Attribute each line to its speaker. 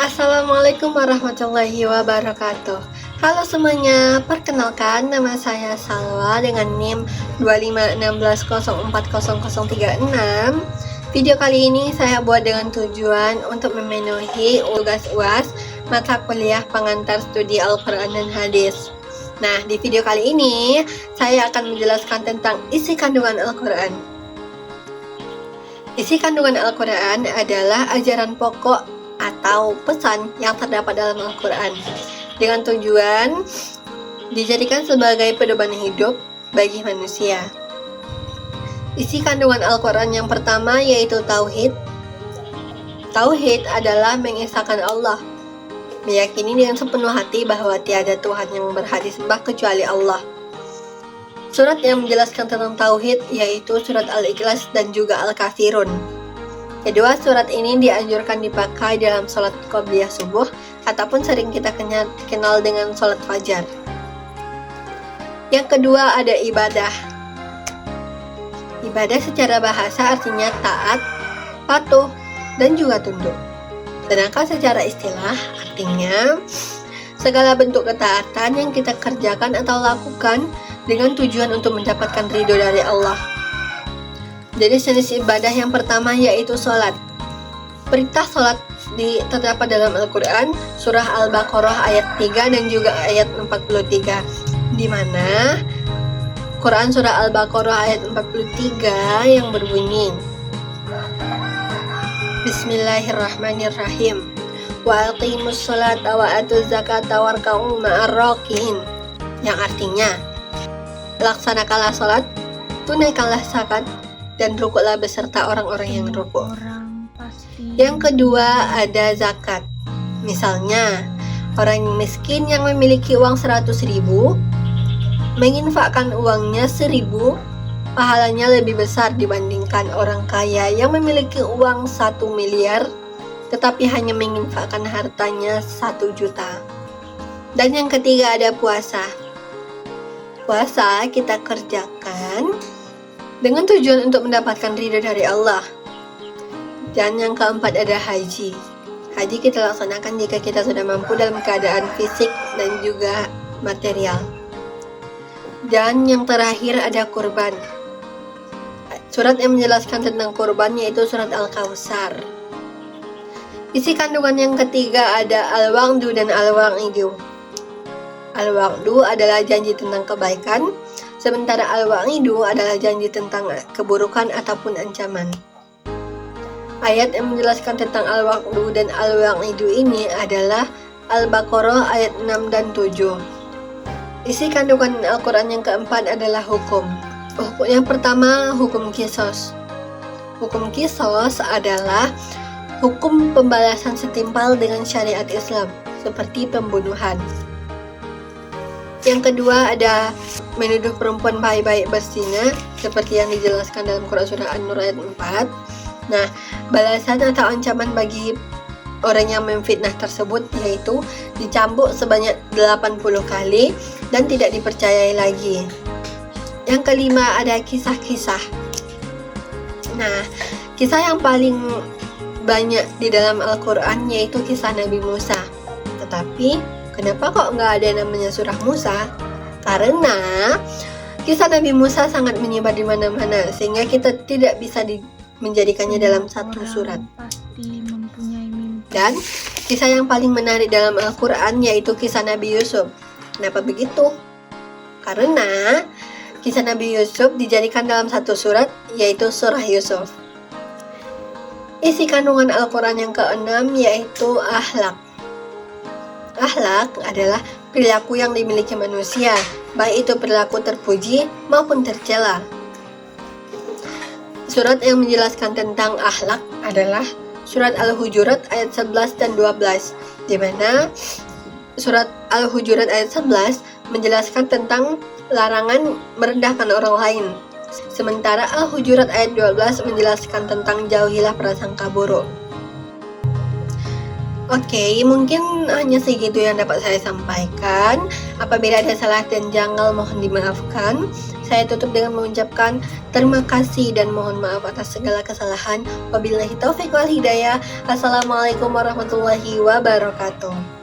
Speaker 1: Assalamualaikum warahmatullahi wabarakatuh. Halo semuanya, perkenalkan nama saya Salwa dengan NIM 2516040036. Video kali ini saya buat dengan tujuan untuk memenuhi tugas UAS mata kuliah pengantar studi Al-Quran dan Hadis. Nah, di video kali ini saya akan menjelaskan tentang isi kandungan Al-Quran. Isi kandungan Al-Quran adalah ajaran pokok atau pesan yang terdapat dalam Al-Quran dengan tujuan dijadikan sebagai pedoman hidup bagi manusia. Isi kandungan Al-Quran yang pertama yaitu Tauhid. Tauhid adalah mengesahkan Allah, meyakini dengan sepenuh hati bahwa tiada Tuhan yang berhak disembah kecuali Allah. Surat yang menjelaskan tentang Tauhid yaitu surat Al-Ikhlas dan juga Al-Kafirun. Kedua surat ini dianjurkan dipakai dalam sholat qobliyah subuh ataupun sering kita kenal dengan sholat fajar. Yang kedua ada ibadah. Ibadah secara bahasa artinya taat, patuh, dan juga tunduk. Sedangkan secara istilah artinya segala bentuk ketaatan yang kita kerjakan atau lakukan dengan tujuan untuk mendapatkan ridho dari Allah. Jadi jenis ibadah yang pertama yaitu sholat. Perintah sholat terdapat dalam Al-Quran surah Al-Baqarah ayat 3 dan juga ayat 43, di mana Quran surah Al-Baqarah ayat 43 yang berbunyi Bismillahirrahmanirrahim wa aqimus sholata wa atuz zakata warka'u ma'ar raki'in, yang artinya laksanakanlah sholat, tunaikanlah zakat, dan rukuklah beserta orang-orang yang rukuk. Yang kedua ada zakat. Misalnya, orang miskin yang memiliki uang 100.000 menginfakkan uangnya 1.000, pahalanya lebih besar dibandingkan orang kaya yang memiliki uang 1 miliar tetapi hanya menginfakkan hartanya 1 juta. Dan yang ketiga ada puasa. Puasa kita kerjakan dengan tujuan untuk mendapatkan ridho dari Allah. Dan yang keempat ada haji. Haji kita laksanakan jika kita sudah mampu dalam keadaan fisik dan juga material. Dan yang terakhir ada kurban. Surat yang menjelaskan tentang kurban yaitu surat Al-Kautsar. Isi kandungan yang ketiga ada Al-Wa'du dan Al-Wa'idu. Al-Wa'du adalah janji tentang kebaikan, sementara Al-Wa'idu adalah janji tentang keburukan ataupun ancaman. Ayat yang menjelaskan tentang Al-Wa'du dan Al-Wa'idu ini adalah Al-Baqarah ayat 6 dan 7. Isi kandungan Al-Quran yang keempat adalah hukum. Yang pertama, hukum qisas. Hukum qisas adalah hukum pembalasan setimpal dengan syariat Islam, seperti pembunuhan. Yang kedua ada menuduh perempuan baik-baik berzina, seperti yang dijelaskan dalam Quran surah An-Nur ayat 4. Nah, balasan atau ancaman bagi orang yang memfitnah tersebut yaitu dicambuk sebanyak 80 kali dan tidak dipercayai lagi. Yang kelima ada kisah-kisah. Nah, kisah yang paling banyak di dalam Al-Quran yaitu kisah Nabi Musa. Tetapi kenapa kok nggak ada namanya surah Musa? Karena kisah Nabi Musa sangat menyebar di mana-mana sehingga kita tidak bisa menjadikannya dalam satu surat. Dan kisah yang paling menarik dalam Al-Quran yaitu kisah Nabi Yusuf. Kenapa begitu? Karena kisah Nabi Yusuf dijadikan dalam satu surat yaitu surah Yusuf. Isi kandungan Al-Quran yang keenam yaitu akhlak. Akhlak adalah perilaku yang dimiliki manusia, baik itu perilaku terpuji maupun tercela. Surat yang menjelaskan tentang akhlak adalah surat Al-Hujurat ayat 11 dan 12, di mana surat Al-Hujurat ayat 11 menjelaskan tentang larangan merendahkan orang lain. Sementara Al-Hujurat ayat 12 menjelaskan tentang jauhilah prasangka buruk. Oke, mungkin hanya segitu yang dapat saya sampaikan. Apabila ada salah dan janggal mohon dimaafkan. Saya tutup dengan mengucapkan terima kasih dan mohon maaf atas segala kesalahan. Wabillahi taufiq wal hidayah. Assalamualaikum warahmatullahi wabarakatuh.